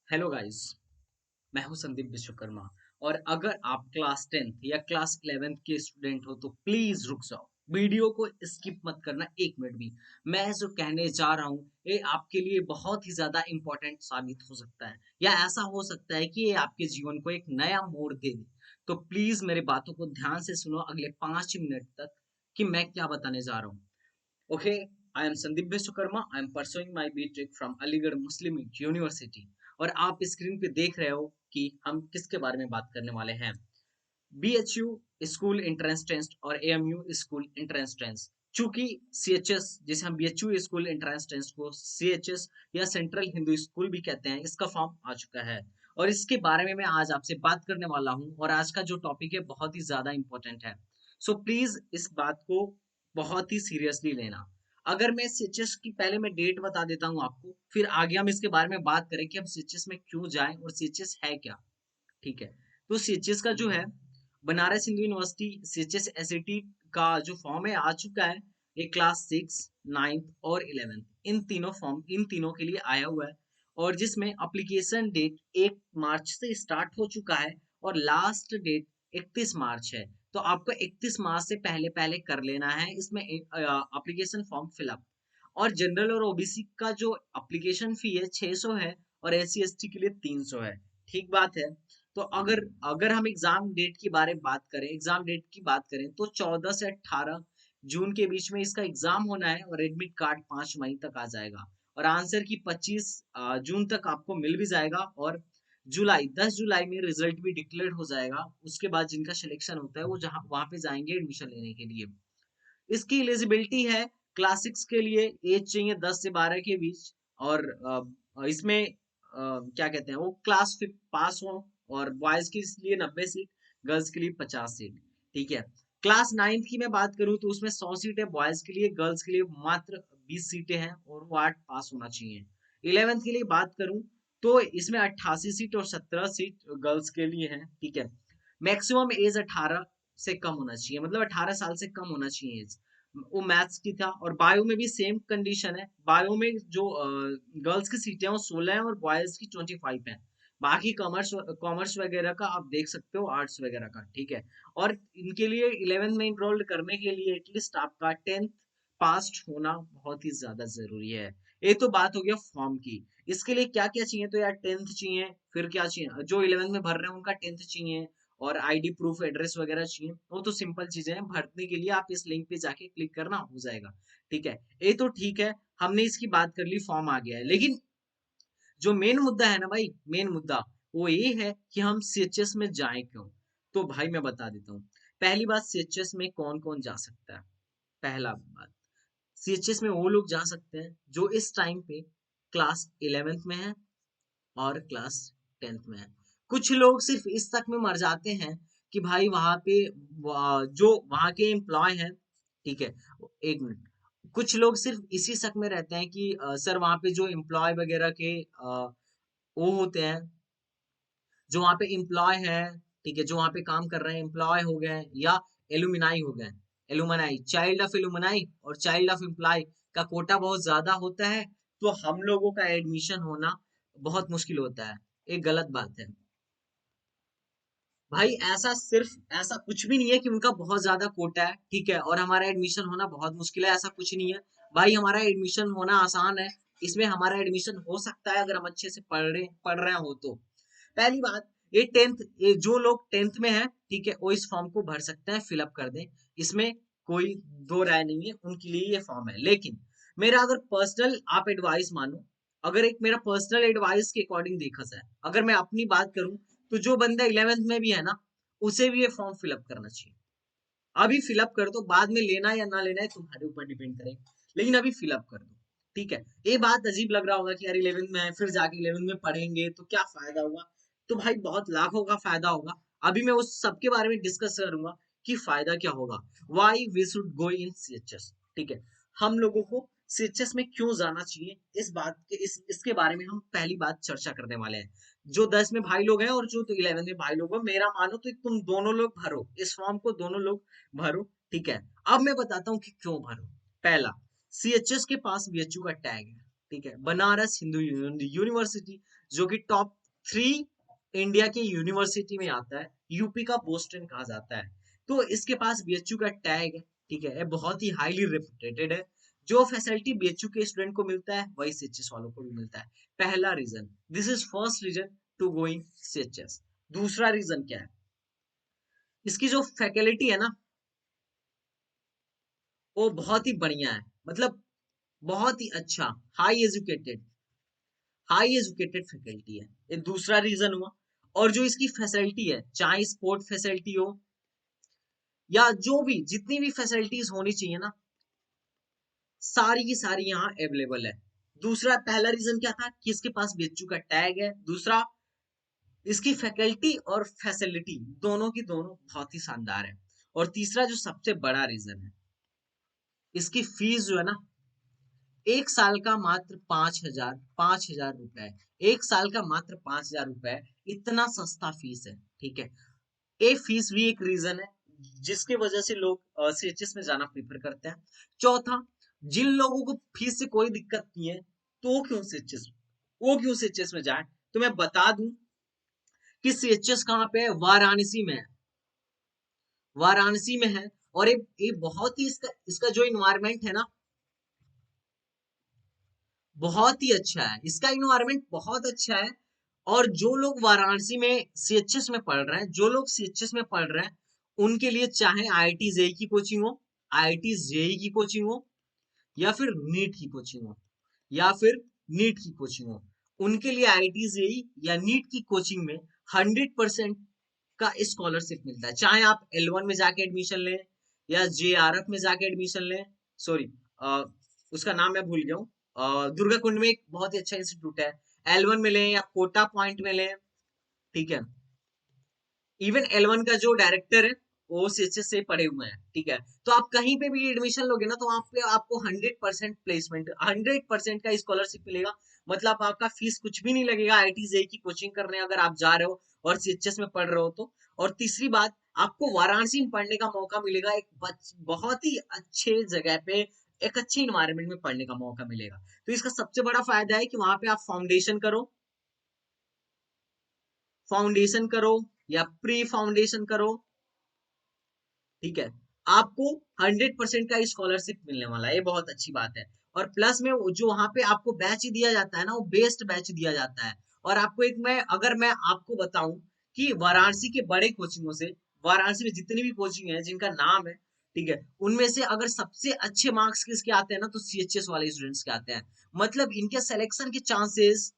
Hello guys. मैं हूं संदीप विश्वकर्मा। और अगर आप क्लास 10th या क्लास 11th के स्टूडेंट हो तो प्लीज रुक जाओ, वीडियो को स्किप मत करना एक मिनट भी। मैं जो कहने जा रहा हूँ ये आपके लिए बहुत ही ज्यादा इंपॉर्टेंट साबित हो सकता है, या ऐसा हो सकता है कि ये आपके जीवन को एक नया मोड़ दे दे। तो प्लीज मेरी बातों को ध्यान से सुनो अगले 5 मिनट तक कि मैं क्या बताने जा रहा हूँ। Okay, I am Sandeep Vishwakarma. I am pursuing my BTech from Aligarh Muslim University. और आप स्क्रीन पे देख रहे हो कि हम किसके बारे में बात करने वाले हैं। BHU स्कूल एंट्रेंस टेस्ट और AMU स्कूल एंट्रेंस टेस्ट। चूंकि CHS, जिसे हम BHU स्कूल एंट्रेंस टेस्ट को CHS या सेंट्रल हिंदू स्कूल भी कहते हैं, इसका फॉर्म आ चुका है। और इसके बारे में मैं आज आपसे बात करने वाला हूँ, और आज का जो टॉपिक है बहुत ही ज्यादा इंपॉर्टेंट है। सो प्लीज इस बात को बहुत ही सीरियसली लेना। अगर मैं CHS की पहले मैं डेट बता देता हूँ आपको, फिर आगे हम इसके बारे में बात करें कि हम CHS में क्यों जाएं और CHS है क्या। ठीक है। तो CHS का जो है, Banaras Hindu university CHS SAT का जो फॉर्म है आ चुका है। ये क्लास 6, 9th और 11th, इन तीनों के लिए आया हुआ है। और जिसमें अप्लीकेशन डेट 1 मार्च से स्टार्ट हो चुका है और लास्ट डेट 31 मार्च है। तो आपको 31 मार्च से पहले पहले कर लेना है इसमें अप्लीकेशन फॉर्म फिलअप। और जनरल और OBC का जो अप्लीकेशन फी है 600 है, और SC ST के लिए 300 है। ठीक बात है। तो अगर अगर हम एग्जाम डेट की बात करें तो 14 से 18 जून के बीच में इसका एग्जाम होना है, और एडमिट कार्ड 5 मई तक आ जाएगा। और आंसर की 25 जून तक आपको मिल भी जाएगा। और 10 जुलाई में रिजल्ट भी डिक्लेयर हो जाएगा। उसके बाद जिनका सिलेक्शन होता है वो जहाँ वहां पे जाएंगे एडमिशन लेने के लिए। इसकी एलिजिबिलिटी है, क्लास 6 के लिए एज चाहिए 10 से 12 के बीच। और इसमें क्या कहते हैं, वो क्लास 5 पास हो। और बॉयज के लिए 90 सीट, गर्ल्स के लिए 50 सीट। ठीक है। क्लास 9th की मैं बात करूं तो उसमें 100 सीट है बॉयज के लिए, गर्ल्स के लिए मात्र 20 सीटें हैं, और वो 8 पास होना चाहिए। 11th के लिए बात करूं तो इसमें 88 सीट और 17 सीट गर्ल्स के लिए हैं। ठीक है। मैक्सिमम एज 18 से कम होना चाहिए, मतलब 18 साल से कम होना चाहिए एज। वो मैथ्स की था। और बायो में भी सेम कंडीशन है। बायो में जो गर्ल्स की सीटें हैं वो 16 हैं और बॉयज की 25 हैं। बाकी कॉमर्स कॉमर्स वगैरह का आप देख सकते हो, आर्ट्स वगैरह का। ठीक है। और इनके लिए 11th में इनरोल करने के लिए एटलीस्ट आपका 10th पास होना बहुत ही ज्यादा जरूरी है। ये तो बात हो गया फॉर्म की। इसके लिए क्या क्या चाहिए, तो यार 10th चाहिए, फिर क्या चाहिए, जो 11th में भर रहे हैं उनका 10th चाहिए, और ID प्रूफ, एड्रेस वगैरह चाहिए। वो तो सिंपल चीजें हैं, भरने के लिए आप इस लिंक पे जाके क्लिक करना हो जाएगा। ठीक है। ये तो ठीक है, हमने इसकी बात कर ली, फॉर्म आ गया है। लेकिन जो मेन मुद्दा है ना भाई, मेन मुद्दा वो ये है कि हम CHS में जाएं क्यों। तो भाई मैं बता देता हूँ। पहली बात, CHS में कौन कौन जा सकता है। पहला बात, CHS में वो लोग जा सकते हैं जो इस टाइम पे क्लास 11th में है और क्लास 10th में है। कुछ लोग सिर्फ इस तक में मर जाते हैं कि भाई वहां पे जो वहां के एम्प्लॉय हैं। ठीक है। एक मिनट। कुछ लोग सिर्फ इसी शक में रहते हैं कि सर वहां पे जो एम्प्लॉय वगैरह के वो होते हैं, जो वहां पे एम्प्लॉय है, ठीक है, जो वहां पे काम कर रहे हैं, एम्प्लॉय हो गए या एलुमिनाई हो गए। एलुमनाई, चाइल्ड ऑफ एलुमनाई और चाइल्ड ऑफ एम्प्लॉय का कोटा बहुत ज्यादा होता है। तो हम लोगों का एडमिशन होना बहुत मुश्किल होता है। एक गलत बात है भाई। ऐसा कुछ भी नहीं है कि उनका बहुत ज्यादा कोटा है, ठीक है, और हमारा एडमिशन होना बहुत मुश्किल है, ऐसा कुछ नहीं है। भाई हमारा एडमिशन होना आसान है। इसमें हमारा एडमिशन हो सकता है अगर हम अच्छे से पढ़ रहे हो तो। पहली बात, ये 10th, ये जो लोग 10th में है, ठीक है, वो इस फॉर्म को भर सकते हैं, फिलअप कर दें। इसमें कोई दो राय नहीं है, उनके लिए ये फॉर्म है। लेकिन मेरा अगर पर्सनल आप एडवाइस मानो, अगर एक मेरा पर्सनल एडवाइस के अकॉर्डिंग देखा जाए, अगर मैं अपनी बात करूं, तो जो बंदा 11th में भी है ना, उसे भी ये फॉर्म फिलअप करना चाहिए। अभी फिलअप कर दो, बाद में लेना या ना लेना है तुम्हारे ऊपर डिपेंड करेगा, लेकिन अभी फिलअप कर दो। ठीक है। ये बात अजीब लग रहा होगा कि यार 11th में है, फिर जाके 11th में पढ़ेंगे तो क्या फायदा होगा। तो भाई बहुत लाखों का फायदा होगा। अभी मैं उस सब के बारे में डिस्कस करूंगा कि फायदा क्या होगा, why we should go in CHS। ठीक है। हम लोगों को CHS में क्यों जाना चाहिए, इस बात के इसके बारे में हम पहली बात चर्चा करने वाले हैं। जो 10 में भाई लोग हैं और जो 11th में भाई लोग हो, मेरा मानो तो तुम दोनों लोग भरो इस फॉर्म को, दोनों लोग भरो। ठीक है। अब मैं बताता हूँ कि क्यों भरो। पहला, CHS के पास BHU का टैग है। ठीक है। बनारस हिंदू यूनिवर्सिटी, जो कि टॉप 3 इंडिया की यूनिवर्सिटी में आता है, यूपी का बोस्टन कहा जाता है। तो इसके पास बीएचयू का टैग है, ठीक है, ये बहुत ही हाईली रेपुटेटेड है। जो फैसिलिटी बीएचयू के स्टूडेंट को मिलता है वही सीएचएस वालों को भी मिलता है। पहला reason, this is first reason to going CHS. दूसरा रीजन क्या है, इसकी जो फैकल्टी है ना वो बहुत ही बढ़िया है, मतलब बहुत ही अच्छा, high educated, high educated faculty है। ये दूसरा रीजन हुआ। और जो इसकी फैसिलिटी है, चाहे स्पोर्ट फैसिलिटी हो या जो भी जितनी भी फैसिलिटीज होनी चाहिए ना, सारी की सारी यहाँ अवेलेबल है। दूसरा, पहला रीजन क्या था कि इसके पास बीएचयू का टैग है। दूसरा, इसकी फैकल्टी और फैसिलिटी दोनों की दोनों बहुत ही शानदार है। और तीसरा जो सबसे बड़ा रीजन है, इसकी फीस जो है ना, एक साल का मात्र 5,000 रुपए, एक साल का मात्र 5,000 रुपए, इतना सस्ता फीस है, ठीक है। ये फीस भी एक रीजन है जिसके वजह से लोग सीएचएस में जाना प्रीफर करते हैं। चौथा, जिन लोगों को फीस से कोई दिक्कत नहीं है तो वो क्यों सीएचएस में जाए। तो मैं बता दूं कि सीएचएस कहाँ पे है, वाराणसी में है, वाराणसी में है। और ये बहुत ही इसका जो इन्वायरमेंट है ना, बहुत ही अच्छा है, इसका इन्वायरमेंट बहुत अच्छा है। और जो लोग वाराणसी में सीएचएस में पढ़ रहे हैं, जो लोग सीएचएस में पढ़ रहे हैं, उनके लिए चाहे आईआईटी जेई की कोचिंग हो, आईआईटी जेई की कोचिंग हो, या फिर नीट की कोचिंग हो, या फिर नीट की कोचिंग हो, उनके लिए आईआईटी जेई या नीट की कोचिंग में 100% का स्कॉलरशिप मिलता है। चाहे आप L1 में जाके एडमिशन लें या जेआरएफ में जाके एडमिशन लें, सॉरी उसका नाम मैं भूल गया हूँ, दुर्गा कुंड में एक बहुत ही अच्छा इंस्टीट्यूट है, L1 में लें या कोटा पॉइंट में लें, ठीक है। इवन L1 का जो डायरेक्टर है वो सीएचएस से पढ़े हुए हैं, ठीक है। तो आप कहीं पे भी एडमिशन लोगे ना, तो वहां पे आपको 100% प्लेसमेंट, 100% का स्कॉलरशिप मिलेगा। मतलब आपका फीस कुछ भी नहीं लगेगा आईआईटी जेई की कोचिंग करने अगर आप जा रहे हो और सीएचएस में पढ़ रहे हो तो। और तीसरी बात, आपको वाराणसी में पढ़ने का मौका मिलेगा, एक बहुत ही अच्छे जगह पे, एक अच्छे इन्वायरमेंट में पढ़ने का मौका मिलेगा। तो इसका सबसे बड़ा फायदा है कि वहां पे आप फाउंडेशन करो या प्री फाउंडेशन करो, ठीक है, आपको 100% का स्कॉलरशिप मिलने वाला है, ये बहुत अच्छी बात है। और प्लस में जो वहां पे आपको बैच दिया जाता है ना, वो बेस्ट बैच दिया जाता है। और आपको एक अगर मैं आपको बताऊं कि वाराणसी के बड़े कोचिंगों से, वाराणसी में जितनी भी कोचिंग है जिनका नाम है, ठीक है, उनमें से अगर सबसे अच्छे मार्क्स किसके आते हैं ना, तो सीएचएस वाले स्टूडेंट्स के आते हैं। मतलब इनके सिलेक्शन के चांसेस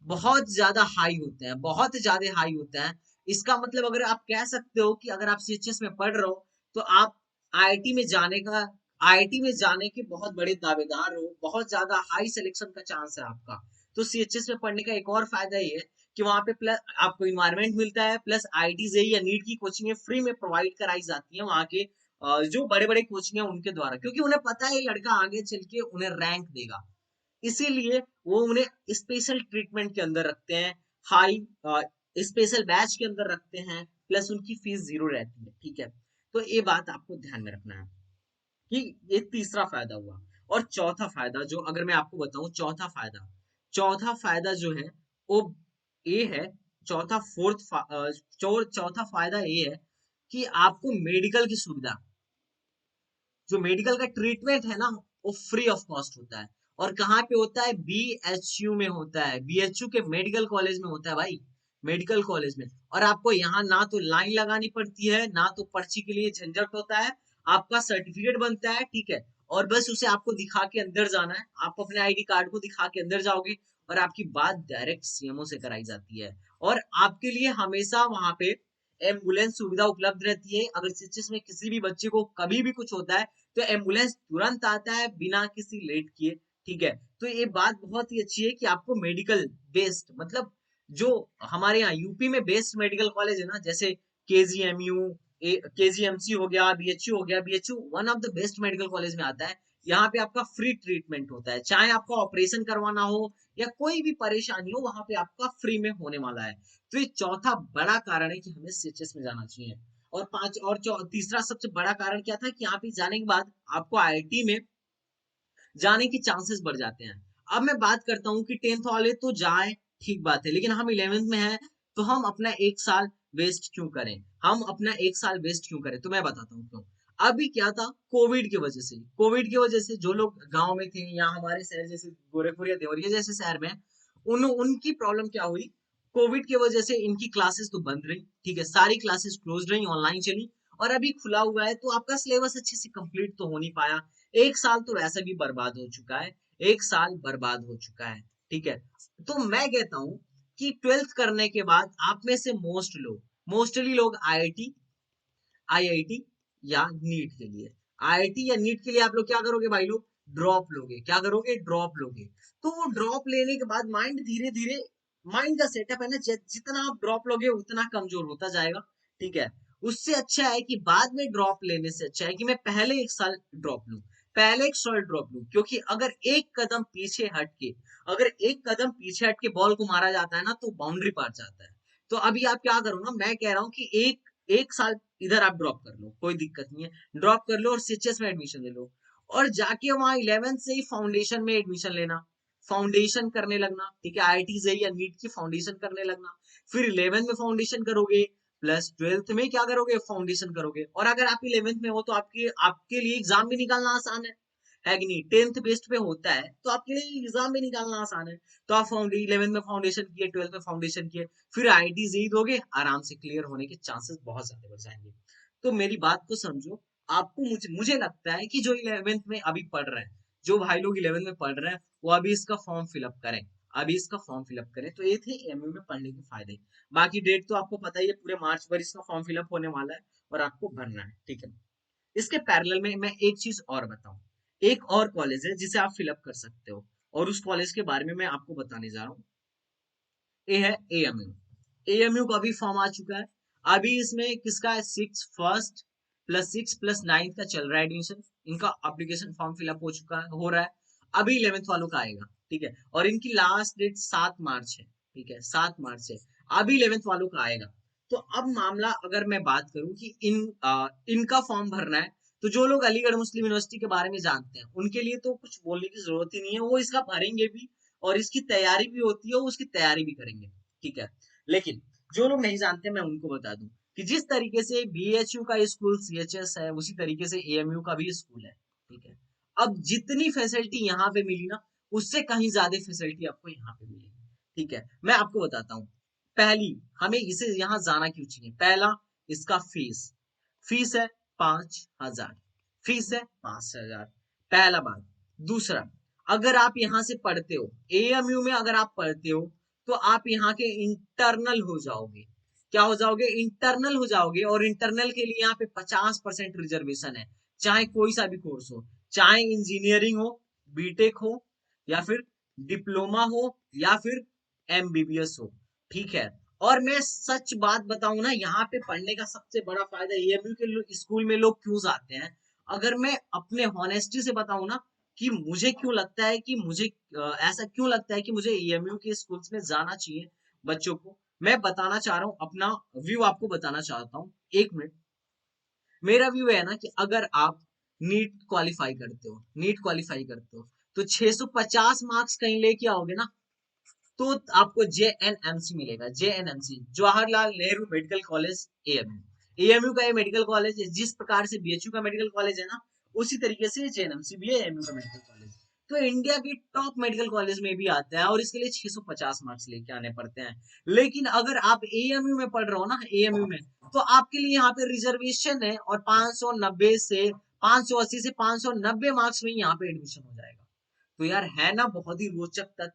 बहुत ज्यादा हाई होते हैं, बहुत ज्यादा हाई होते हैं। इसका मतलब अगर आप कह सकते हो कि अगर आप सीएचएस में पढ़ रहे हो तो आप आईआईटी में जाने का, आईआईटी में जाने के बहुत बड़े दावेदार हो, बहुत ज्यादा हाई सिलेक्शन का चांस है आपका। तो सीएचएस में पढ़ने का एक और फायदा ये है कि वहां पे प्लस आपको इन्वायरमेंट मिलता है, प्लस आईआईटी जेईई या नीट की कोचिंग फ्री में प्रोवाइड कराई जाती है वहां के जो बड़े बड़े कोचिंग है उनके द्वारा, क्योंकि उन्हें पता है ये लड़का आगे चल के उन्हें रैंक देगा, इसीलिए वो उन्हें स्पेशल ट्रीटमेंट के अंदर रखते हैं, हाई स्पेशल बैच के अंदर रखते हैं, प्लस उनकी फीस 0 रहती है, ठीक है। तो ये बात आपको ध्यान में रखना है कि ये तीसरा फायदा हुआ। और चौथा फायदा जो अगर मैं आपको बताऊं, चौथा फायदा जो है वो ये है, चौथा फायदा ये है कि आपको मेडिकल की सुविधा, जो मेडिकल का ट्रीटमेंट है ना, वो फ्री ऑफ कॉस्ट होता है। और कहाँ पे होता है, बीएचयू में होता है, बीएचयू के मेडिकल कॉलेज में होता है भाई, मेडिकल कॉलेज में। और आपको यहाँ ना तो लाइन लगानी पड़ती है, ना तो पर्ची के लिए झंझट होता है, आपका सर्टिफिकेट बनता है, ठीक है। और बस उसे आपको दिखा के अंदर जाना है, आप अपने आईडी कार्ड को दिखा के अंदर जाओगे और आपकी बात डायरेक्ट सीएमओ से कराई जाती है। और आपके लिए हमेशा वहां पे एम्बुलेंस सुविधा उपलब्ध रहती है। अगर सीएचएस में किसी भी बच्चे को कभी भी कुछ होता है तो एम्बुलेंस तुरंत आता है बिना किसी लेट किए, ठीक है। तो ये बात बहुत ही अच्छी है कि आपको मेडिकल बेस्ड, मतलब जो हमारे यहाँ यूपी में बेस्ट मेडिकल कॉलेज है ना, जैसे केजीएमयू, केजीएमसी हो गया, बीएचयू हो गया, BHU one of the best medical college में आता है। यहाँ पे आपका फ्री ट्रीटमेंट होता है, चाहे आपका ऑपरेशन करवाना हो या कोई भी परेशानी हो, वहां पे आपका फ्री में होने वाला है। तो ये चौथा बड़ा कारण है कि हमें सीएचएस में जाना चाहिए। और तीसरा सबसे बड़ा कारण क्या था कि यहाँ पे जाने के बाद आपको आईआईटी में जाने के चांसेस बढ़ जाते हैं। अब मैं बात करता हूँ कि 10th वाले तो जाए ठीक बात है, लेकिन हम 11th में हैं, तो हम अपना एक साल वेस्ट क्यों करें? हम अपना एक साल वेस्ट क्यों करें? तो मैं बताता हूँ क्यों। अभी क्या था, कोविड की वजह से जो लोग गांव में थे या हमारे शहर जैसे गोरखपुर या देवरिया जैसे शहर में, उनकी प्रॉब्लम क्या हुई, कोविड की वजह से इनकी क्लासेस तो बंद रही, ठीक है, सारी क्लासेस क्लोज रही, ऑनलाइन चली, और अभी खुला हुआ है, तो आपका सिलेबस अच्छे से कंप्लीट तो हो नहीं पाया। एक साल तो वैसे भी बर्बाद हो चुका है, एक साल बर्बाद हो चुका है, ठीक है। तो मैं कहता हूँ कि 12th करने के बाद आप में से मोस्टली लोग आईआईटी या नीट के लिए, आईआईटी या नीट के लिए आप लोग क्या करोगे भाई लोग, ड्रॉप लोगे, क्या करोगे, ड्रॉप लोगे। तो वो ड्रॉप लेने के बाद माइंड धीरे धीरे, माइंड का सेटअप है ना, जितना आप ड्रॉप लोगे उतना कमजोर होता जाएगा, ठीक है। उससे अच्छा है कि बाद में ड्रॉप लेने से अच्छा है कि मैं पहले एक साल ड्रॉप लूं, पहले एक साल ड्रॉप लूं, क्योंकि अगर एक कदम पीछे हट के बॉल को मारा जाता है ना, तो बाउंड्री पार जाता है। तो अभी आप क्या करो ना, मैं कह रहा हूँ कि एक एक साल इधर आप ड्रॉप कर लो, कोई दिक्कत नहीं है, ड्रॉप कर लो और सीएचएस में एडमिशन ले लो, और जाके वहां 11th से ही फाउंडेशन में एडमिशन लेना, फाउंडेशन करने लगना, ठीक है, आईआईटी से या नीट की फाउंडेशन करने लगना। फिर 11th में फाउंडेशन करोगे, प्लस 12th में क्या करोगे, फाउंडेशन करोगे। और अगर आप 11th में हो तो आपके आपके लिए एग्जाम भी निकालना आसान है कि नहीं, 10th बेस्ड पे होता है, तो आपके लिए एग्जाम भी निकालना आसान है। तो आप 11th में फाउंडेशन किए, 12th में फाउंडेशन किए, फिर आईआईटी जेई दोगे, आराम से क्लियर होने के चांसेस बहुत ज्यादा बढ़ जाएंगे। तो मेरी बात को समझो, आपको मुझे लगता है कि जो 11th में अभी पढ़ रहे हैं, जो भाई लोग 11th में पढ़ रहे हैं, वो अभी इसका फॉर्म फिलअप करें, अभी इसका फॉर्म फिलअप करें। तो ये थे एमयू में पढ़ने के फायदे। बाकी डेट तो आपको पता ही है, पूरे मार्च भर इसका फॉर्म फिलअप होने वाला है और आपको भरना है, ठीक है। इसके पैरेलल में मैं एक चीज और बताऊं, एक और कॉलेज है जिसे आप फिलअप कर सकते हो, और उस कॉलेज के बारे में मैं आपको बताने जा रहा हूँ। ये है एएमयू। एएमयू का भी फॉर्म आ चुका है। अभी इसमें किसका है, 6 फर्स्ट प्लस 6 प्लस 9 का चल रहा है एडमिशन। इनका एप्लीकेशन फॉर्म फिलअप हो चुका है, हो रहा है। अभी 11th वालों का आएगा, ठीक है, और इनकी लास्ट डेट 7 मार्च है, ठीक है, 7 मार्च है। अभी 11th वालों का आएगा। तो अब मामला अगर मैं बात करूं कि इनका फॉर्म भरना है, तो जो लोग अलीगढ़ मुस्लिम यूनिवर्सिटी के बारे में जानते हैं उनके लिए तो कुछ बोलने की जरूरत ही नहीं है, वो इसका भरेंगे भी, और इसकी तैयारी भी होती है, वो उसकी तैयारी भी करेंगे, ठीक है। लेकिन जो लोग नहीं जानते, मैं उनको बता दूं कि जिस तरीके से बीएचयू का स्कूल सीएचएस है, उसी तरीके से एएमयू का भी स्कूल है, ठीक है। अब जितनी फैसिलिटी यहाँ पे मिली ना, उससे कहीं ज्यादा फैसिलिटी आपको यहाँ पे मिलेगी, ठीक है। मैं आपको बताता हूँ, पहली, हमें इसे यहाँ जाना क्यों चाहिए। पहला, इसका फीस, फीस है 5,000, फीस है 5,000, पहला बात। दूसरा, अगर आप यहाँ से पढ़ते हो, एएमयू में अगर आप पढ़ते हो, तो आप यहाँ के इंटरनल हो जाओगे। क्या हो जाओगे, इंटरनल हो जाओगे, और इंटरनल के लिए यहाँ पे 50% रिजर्वेशन है, चाहे कोई सा भी कोर्स हो, चाहे इंजीनियरिंग हो, बीटेक हो, या फिर डिप्लोमा हो, या फिर एमबीबीएस हो, ठीक है। और मैं सच बात बताऊं ना, यहाँ पे पढ़ने का सबसे बड़ा फायदा एएमयू के स्कूल में लोग क्यों जाते हैं, अगर मैं अपने हॉनेस्टी से बताऊं ना, कि मुझे क्यों लगता है कि मुझे ऐसा क्यों लगता है कि मुझे एएमयू के स्कूल्स में जाना चाहिए बच्चों को, मैं बताना चाह रहा हूँ, अपना व्यू आपको बताना चाहता हूँ, 1 मिनट। मेरा व्यू है ना कि अगर आप नीट क्वालिफाई करते हो, तो 650 मार्क्स कहीं लेके आओगे ना, तो आपको जेएनएमसी मिलेगा, JNMC, Jawaharlal Nehru medical college, AMU. AMU का ये मेडिकल कॉलेज है, जिस प्रकार से बीएचयू का मेडिकल कॉलेज है ना, उसी तरीके से जेएनएमसी भी है, एएमयू का मेडिकल कॉलेज। तो इंडिया की टॉप मेडिकल कॉलेज में भी आता है, और इसके लिए 650 मार्क्स लेके आने पड़ते हैं। लेकिन अगर आप एएमयू में पढ़ रहे हो ना, एएमयू में, तो आपके लिए यहाँ पे रिजर्वेशन है, और 580 से 590 मार्क्स में यहाँ पे एडमिशन हो जाएगा। तो यार है ना बहुत ही रोचक तथ्य,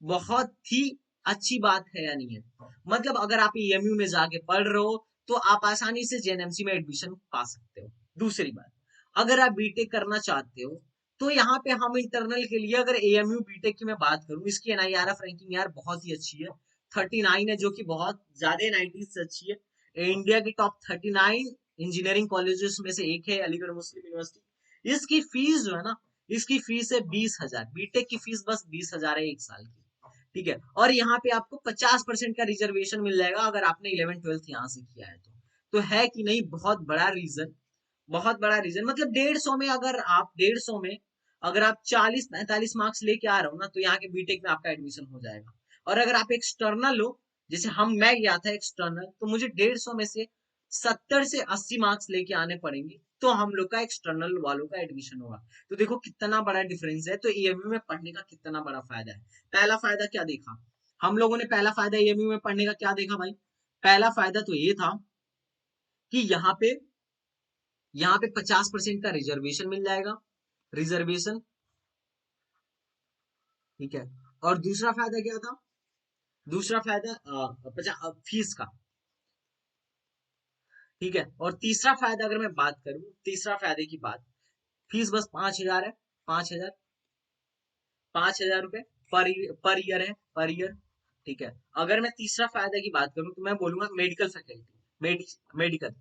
बहुत ही अच्छी बात है या नहीं है। मतलब अगर आप एएमयू में जाके पढ़ रहे हो, तो आप आसानी से जेएनएमसी में एडमिशन पा सकते हो। दूसरी बात, अगर आप बीटेक करना चाहते हो, तो यहाँ पे हम इंटरनल के लिए, अगर एएमयू बीटेक की मैं बात करूं, इसकी एनआईआरएफ रैंकिंग यार बहुत ही अच्छी है, 39 है, जो कि बहुत ज्यादा 90 से अच्छी है। इंडिया की टॉप 39 इंजीनियरिंग कॉलेजेस में से एक है अलीगढ़ मुस्लिम यूनिवर्सिटी। इसकी फीस जो है ना, इसकी फीस है 20,000, बीटेक की फीस बस 20,000 है एक साल की, ठीक है। और यहाँ पे आपको 50% का रिजर्वेशन मिल जाएगा अगर आपने 11th 12th यहाँ से किया है तो है कि नहीं, बहुत बड़ा रीजन, बहुत बड़ा रीजन। मतलब 150 में, अगर आप 150 में अगर आप 40-45 मार्क्स लेके आ रहे हो ना, तो यहाँ के बीटेक में आपका एडमिशन हो जाएगा। और अगर आप एक्सटर्नल लो, जैसे मैं गया था एक्सटर्नल, तो मुझे 150 में से 70 से 80 मार्क्स लेके आने पड़ेंगे, तो हम लोग का एक्सटर्नल वालों का एडमिशन होगा। तो देखो कितना बड़ा डिफरेंस है। तो एएमयू में पढ़ने का कितना बड़ा फायदा है। पहला फायदा क्या देखा हम लोगों ने, पहला फायदा एएमयू में पढ़ने का क्या देखा भाई? पहला फायदा तो ये था कि यहाँ पे 50% का रिजर्वेशन मिल जाएगा, रिजर्वेशन, ठीक है। और दूसरा फायदा क्या था? दूसरा फायदा फीस का, ठीक है। और तीसरा फायदा अगर मैं बात करूं, तीसरा फायदे की बात, फीस बस 5,000 है, 5,000, 5,000 रुपए पर ईयर है, पर ईयर, ठीक है। अगर मैं तीसरा फायदा की बात करूं तो मैं बोलूंगा मेडिकल फैकल्टी, मेडिकल,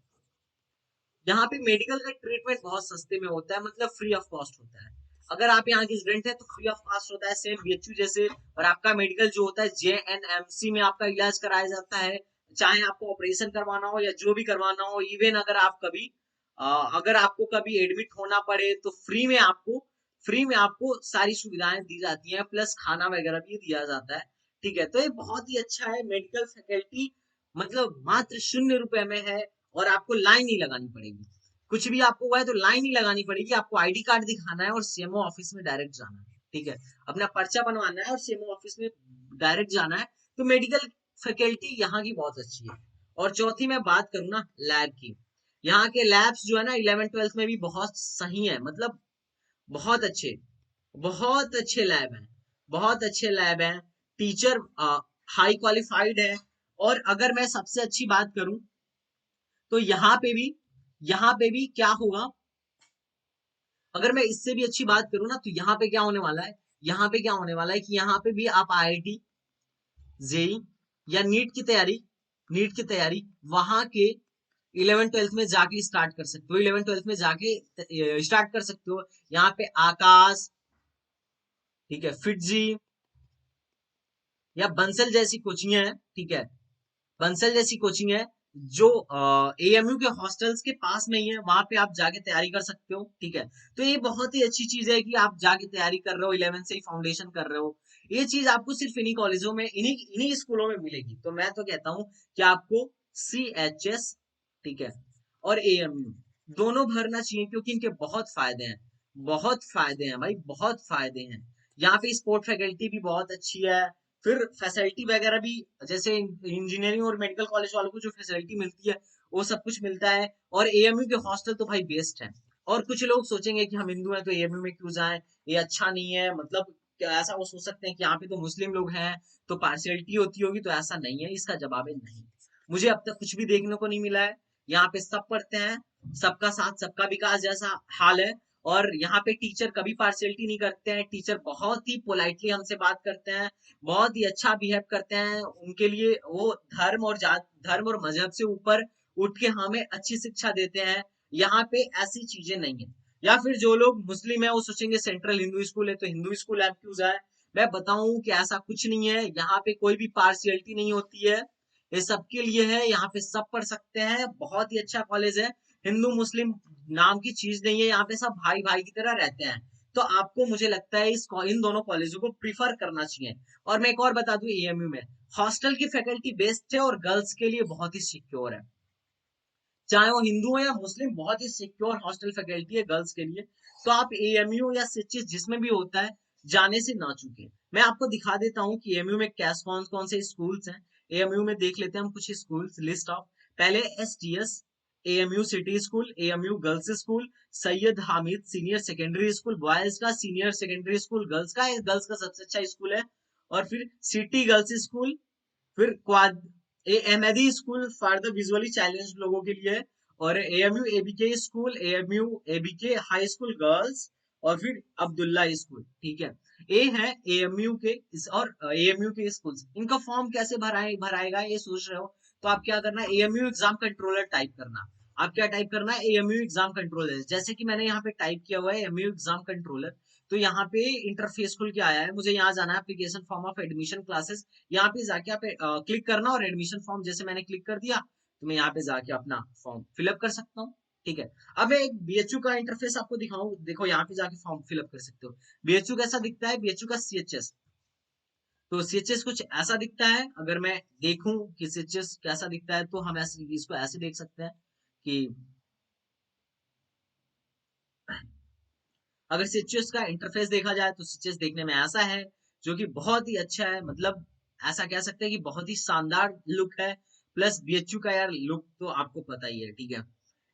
यहाँ पे मेडिकल का ट्रीटमेंट बहुत सस्ते में होता है, मतलब फ्री ऑफ कॉस्ट होता है। अगर आप यहाँ के स्टूडेंट हैं तो फ्री ऑफ कॉस्ट होता है, सेम बीएचयू जैसे। और आपका मेडिकल जो होता है जेएनएमसी में आपका इलाज कराया जाता है, चाहे आपको ऑपरेशन करवाना हो या जो भी करवाना हो। इवन अगर आप कभी अगर आपको कभी एडमिट होना पड़े तो फ्री में आपको सारी सुविधाएं दी जाती हैं, प्लस खाना वगैरह भी दिया जाता है, ठीक है। तो ये बहुत ही अच्छा है मेडिकल फैकल्टी, मतलब मात्र 0 रुपए में है। और आपको लाइन नहीं लगानी पड़ेगी, कुछ भी आपको हुआ है तो लाइन नहीं लगानी पड़ेगी, आपको आईडी कार्ड दिखाना है और सीएमओ ऑफिस में डायरेक्ट जाना है, ठीक है। अपना पर्चा बनवाना है और सीएमओ ऑफिस में डायरेक्ट जाना है। तो मेडिकल फैकल्टी यहाँ की बहुत अच्छी है। और चौथी मैं बात करूँ ना लैब की, यहाँ के लैब्स जो है ना 11th 12th में भी बहुत सही है, मतलब बहुत अच्छे, बहुत अच्छे लैब हैं, बहुत अच्छे लैब हैं। टीचर हाई क्वालिफाइड है। और अगर मैं सबसे अच्छी बात करूं तो यहाँ पे भी क्या होगा, अगर मैं इससे भी अच्छी बात करूं ना, तो यहाँ पे क्या होने वाला है, यहाँ पे क्या होने वाला है कि यहाँ पे भी आप आईआईटी, जेई या नीट की तैयारी वहां के 11th 12th में जाके स्टार्ट कर सकते हो, 11th 12th में जाके स्टार्ट कर सकते हो। यहाँ पे आकाश, ठीक है, फिटजी या बंसल जैसी कोचिंग है, ठीक है, बंसल जैसी कोचिंग है, जो एएमयू के हॉस्टल्स के पास में ही है, वहां पे आप जाके तैयारी कर सकते हो, ठीक है। तो ये बहुत ही अच्छी चीज है कि आप जाके तैयारी कर रहे हो, 11 से ही फाउंडेशन कर रहे हो। ये चीज आपको सिर्फ इन्हीं कॉलेजों में, इन्हीं इन्हीं स्कूलों में मिलेगी। तो मैं तो कहता हूँ कि आपको CHS, ठीक है, और एएमयू दोनों भरना चाहिए, क्योंकि इनके बहुत फायदे हैं, बहुत फायदे हैं भाई, बहुत फायदे हैं। यहाँ पे स्पोर्ट फैकल्टी भी बहुत अच्छी है। फिर फैसिलिटी वगैरह भी, जैसे इंजीनियरिंग और मेडिकल कॉलेज वालों को जो फैसिलिटी मिलती है वो सब कुछ मिलता है। और एएमयू के हॉस्टल तो भाई बेस्ट है। और कुछ लोग सोचेंगे कि हम हिंदू हैं तो एएमयू में क्यों जाएं, ये अच्छा नहीं है, मतलब क्या ऐसा वो सोच सकते हैं कि यहाँ पे तो मुस्लिम लोग हैं तो पार्शियलिटी होती होगी, तो ऐसा नहीं है। इसका जवाब है नहीं, मुझे अब तक कुछ भी देखने को नहीं मिला है। यहाँ पे सब पढ़ते हैं, सबका साथ सबका विकास जैसा हाल है। और यहाँ पे टीचर कभी पार्शियलिटी नहीं करते हैं, टीचर बहुत ही पोलाइटली हमसे बात करते हैं, बहुत ही अच्छा बिहेव करते हैं। उनके लिए वो धर्म और जात, धर्म और मजहब से ऊपर उठ के हमें अच्छी शिक्षा देते हैं। यहाँ पे ऐसी चीजें नहीं है। या फिर जो लोग मुस्लिम है वो सोचेंगे सेंट्रल हिंदू स्कूल है तो हिंदू स्कूल आप क्यों जाए। मैं बताऊं कि ऐसा कुछ नहीं है, यहाँ पे कोई भी पार्शियलिटी नहीं होती है, ये सबके लिए है, यहाँ पे सब पढ़ सकते हैं, बहुत ही अच्छा कॉलेज है। हिंदू मुस्लिम नाम की चीज नहीं है, यहाँ पे सब भाई भाई की तरह रहते हैं। तो आपको मुझे लगता है इन दोनों कॉलेजों को प्रीफर करना चाहिए। और मैं एक और बता दूं, एएमयू में हॉस्टल की फैकल्टी बेस्ट है और गर्ल्स के लिए बहुत ही सिक्योर है, चाहे वो हिंदू हो या मुस्लिम, बहुत ही सिक्योर हॉस्टल फैकल्टी है गर्ल्स के लिए। तो आप एएमयू या सिचेस जिसमें भी होता है, जाने से ना चूके। मैं आपको दिखा देता हूँ कि एएमयू में कैस कौन कौन से स्कूल्स हैं। एएमयू में देख लेते हैं हम कुछ स्कूल्स, लिस्ट ऑफ। पहले STS, AMU city school, AMU girls school, Syed Hamid senior secondary school boys का, सीनियर सेकेंडरी स्कूल गर्ल्स का, गर्ल्स का सबसे अच्छा स्कूल है। और फिर सिटी गर्ल्स स्कूल, फिर quad MAD school for the visually challenge लोगों के लिए है। और AMU ABK school, AMU ABK high school girls, और फिर अब्दुल्ला स्कूल, ठीक है। ए है एएमयू के और एएमयू के स्कूल्स। इनका फॉर्म कैसे भराएगा ये सोच रहे हो, तो आप क्या करना है, एएमयू एग्जाम कंट्रोलर टाइप करना। आप क्या टाइप करना है, एएमयू एग्जाम कंट्रोलर, जैसे कि मैंने यहाँ पे टाइप किया हुआ है एएमयू एग्जाम कंट्रोलर। तो यहाँ पे इंटरफेस खुल के आया है, मुझे यहाँ जाना है application form of admission classes. यहाँ पे जाके आप क्लिक करना और एडमिशन फॉर्म, जैसे मैंने क्लिक कर दिया तो मैं यहाँ पे जाके अपना फॉर्म फिलअप कर सकता हूँ, ठीक है। अब मैं एक बीएचयू का इंटरफेस आपको दिखाऊं, देखो यहाँ पे जाके फॉर्म फिलअप कर सकते हो। बीएचयू कैसा दिखता है, बीएचयू का सीएचएस, तो सीएचएस कुछ ऐसा दिखता है। अगर मैं देखूं कि सीएचएस कैसा दिखता है तो हम ऐसे इसको ऐसे देख सकते हैं कि अगर सीएचएस का इंटरफेस देखा जाए तो सीएचएस देखने में ऐसा है, जो कि बहुत ही अच्छा है। मतलब ऐसा कह सकते हैं कि बहुत ही शानदार लुक है। प्लस बीएचयू का यार लुक तो आपको पता ही है, ठीक है।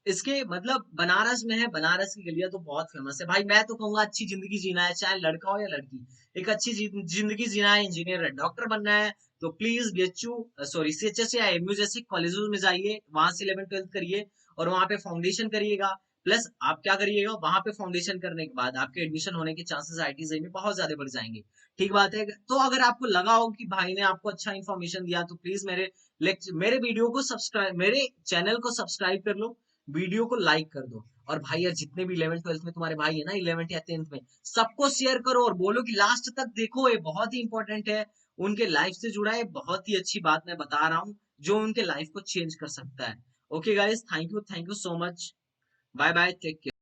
इसके मतलब बनारस में है, बनारस की गलियां तो बहुत फेमस है भाई। मैं तो कहूंगा अच्छी जिंदगी जीना है, चाहे लड़का हो या लड़की, एक अच्छी जिंदगी जीना है, इंजीनियर है, डॉक्टर बनना है, तो प्लीज बीएचयू सॉरी सीएचएस या एमयू जैसे कॉलेजों में जाइए, वहां से 11th 12th करिए और वहां पे फाउंडेशन करिएगा। प्लस आप क्या करिएगा, वहां पे फाउंडेशन करने के बाद आपके एडमिशन होने के चांसेस आईटीजे में बहुत ज्यादा बढ़ जाएंगे। ठीक बात है। तो अगर आपको लगा हो कि भाई ने आपको अच्छा इन्फॉर्मेशन दिया, तो प्लीज मेरे वीडियो को सब्सक्राइब, मेरे चैनल को सब्सक्राइब कर लो, वीडियो को लाइक कर दो। और भाई यार जितने भी 11th 12th में तुम्हारे भाई है ना, 11th या 10th में, सबको शेयर करो और बोलो कि लास्ट तक देखो, ये बहुत ही इंपॉर्टेंट है, उनके लाइफ से जुड़ा है, बहुत ही अच्छी बात मैं बता रहा हूँ जो उनके लाइफ को चेंज कर सकता है। Okay guys, thank you so much. Bye bye, take care.